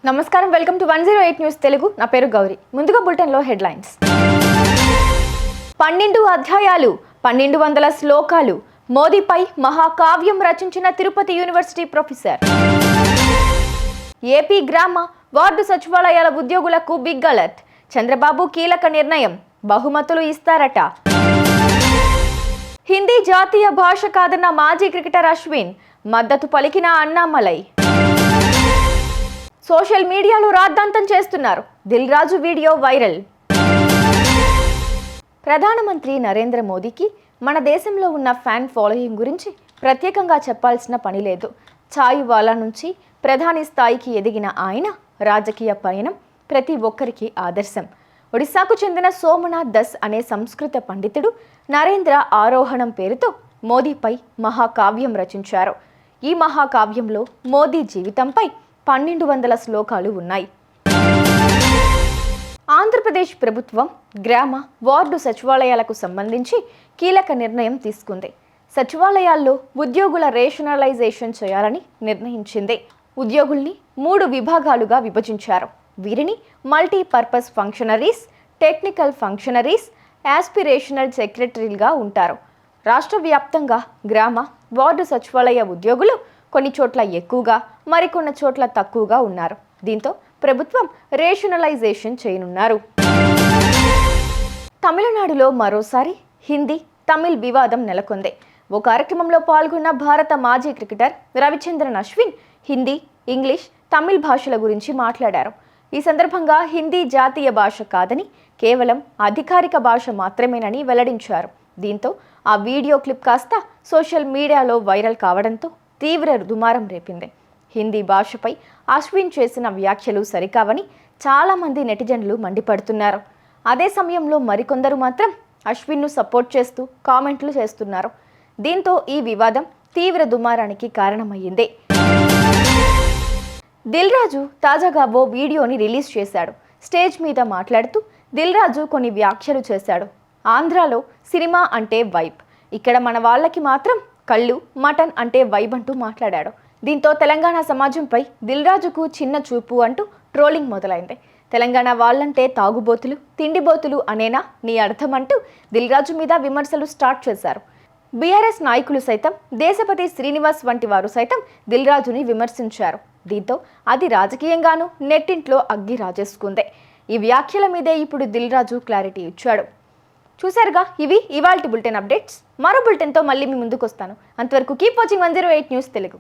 నమస్కారం, welcome to 108 news Telugu. నా పేరు గౌరీ. ముందుగా బులెటిన్లో హెడ్లైన్స్. 12 అధ్యాయాలు, 1200 శ్లోకాలు, మోదీపై మహాకావ్యం రచించిన తిరుపతి యూనివర్సిటీ ప్రొఫెసర్. ఏపీ గ్రామ వార్డు సచివాలయాల ఉద్యోగులకు బిగ్ అలర్ట్. చంద్రబాబు కీలక నిర్ణయం, బహుమతులు ఇస్తారట. హిందీ జాతీయ భాష కాదన్న మాజీ క్రికెటర్ అశ్విన్, మద్దతు పలికిన అన్నామలై. సోషల్ మీడియాలో రాద్ధాంతం చేస్తున్నారు, దిల్ రాజు వీడియో వైరల్. ప్రధానమంత్రి నరేంద్ర మోదీకి మన దేశంలో ఉన్న ఫ్యాన్ ఫాలోయింగ్ గురించి ప్రత్యేకంగా చెప్పాల్సిన పని లేదు. ఛాయ్వాలా నుంచి ప్రధాని స్థాయికి ఎదిగిన ఆయన రాజకీయ పయనం ప్రతి ఒక్కరికి ఆదర్శం. ఒడిశాకు చెందిన సోమనాథ్ దస్ అనే సంస్కృత పండితుడు నరేంద్ర ఆరోహణం పేరుతో మోదీపై మహాకావ్యం రచించారు. ఈ మహాకావ్యంలో మోదీ జీవితంపై 1200 శ్లోకాలు ఉన్నాయి. ఆంధ్రప్రదేశ్ ప్రభుత్వం గ్రామ వార్డు సచివాలయాలకు సంబంధించి కీలక నిర్ణయం తీసుకుంది. సచివాలయాల్లో ఉద్యోగుల రేషనలైజేషన్ చేయాలని నిర్ణయించింది. ఉద్యోగుల్ని 3 విభాగాలుగా విభజించారు. వీరిని multipurpose functionaries, technical functionaries, aspirational సెక్రటరీలుగా ఉంటారు. రాష్ట్ర వ్యాప్తంగా గ్రామ వార్డు సచివాలయ ఉద్యోగులు కొన్ని చోట్ల ఎక్కువగా, మరికొన్ని చోట్ల తక్కువగా ఉన్నారు. దీంతో ప్రభుత్వం రేషనలైజేషన్ చేయనున్నారు. తమిళనాడులో మరోసారి హిందీ తమిళ్ వివాదం నెలకొంది. ఓ కార్యక్రమంలో పాల్గొన్న భారత మాజీ క్రికెటర్ రవిచంద్రన్ అశ్విన్ హిందీ, ఇంగ్లీష్, తమిళ్ భాషల గురించి మాట్లాడారు. ఈ సందర్భంగా హిందీ జాతీయ భాష కాదని, కేవలం అధికారిక భాష మాత్రమేనని వెల్లడించారు. దీంతో ఆ వీడియో క్లిప్ కాస్త సోషల్ మీడియాలో వైరల్ కావడంతో తీవ్ర దుమారం రేపింది. హిందీ భాషపై అశ్విన్ చేసిన వ్యాఖ్యలు సరికావని చాలామంది నెటిజన్లు మండిపడుతున్నారు. అదే సమయంలో మరికొందరు మాత్రం అశ్విన్ను సపోర్ట్ చేస్తూ కామెంట్లు చేస్తున్నారు. దీంతో ఈ వివాదం తీవ్ర దుమారానికి కారణమయ్యింది. దిల్ రాజు తాజాగా ఓ వీడియోని రిలీజ్ చేశాడు. స్టేజ్ మీద మాట్లాడుతూ దిల్ రాజు కొన్ని వ్యాఖ్యలు చేశాడు. ఆంధ్రాలో సినిమా అంటే వైబ్, ఇక్కడ మన వాళ్ళకి మాత్రం కళ్ళు, మటన్ అంటే వైబ్ అంటూ మాట్లాడాడు. దీంతో తెలంగాణ సమాజంపై దిల్ రాజుకు చిన్న చూపు అంటూ ట్రోలింగ్ మొదలైంది. తెలంగాణ వాళ్ళంటే తాగుబోతులు, తిండిబోతులు అనేనా నీ అర్థం అంటూ దిల్ రాజు మీద విమర్శలు స్టార్ట్ చేశారు. బీఆర్ఎస్ నాయకులు సైతం, దేశపతి శ్రీనివాస్ వంటి వారు సైతం దిల్ రాజుని విమర్శించారు. దీంతో అది రాజకీయంగానూ నెట్టింట్లో అగ్గి రాజేసుకుంది. ఈ వ్యాఖ్యల మీదే ఇప్పుడు దిల్ రాజు క్లారిటీ ఇచ్చాడు. చూశారుగా, ఇవి ఇవాల్టి బులెటిన్ అప్డేట్స్. మరో బులెటిన్తో మళ్ళీ మీ ముందుకు వస్తాను. అంతవరకు కీప్ వాచింగ్ 108 న్యూస్ తెలుగు.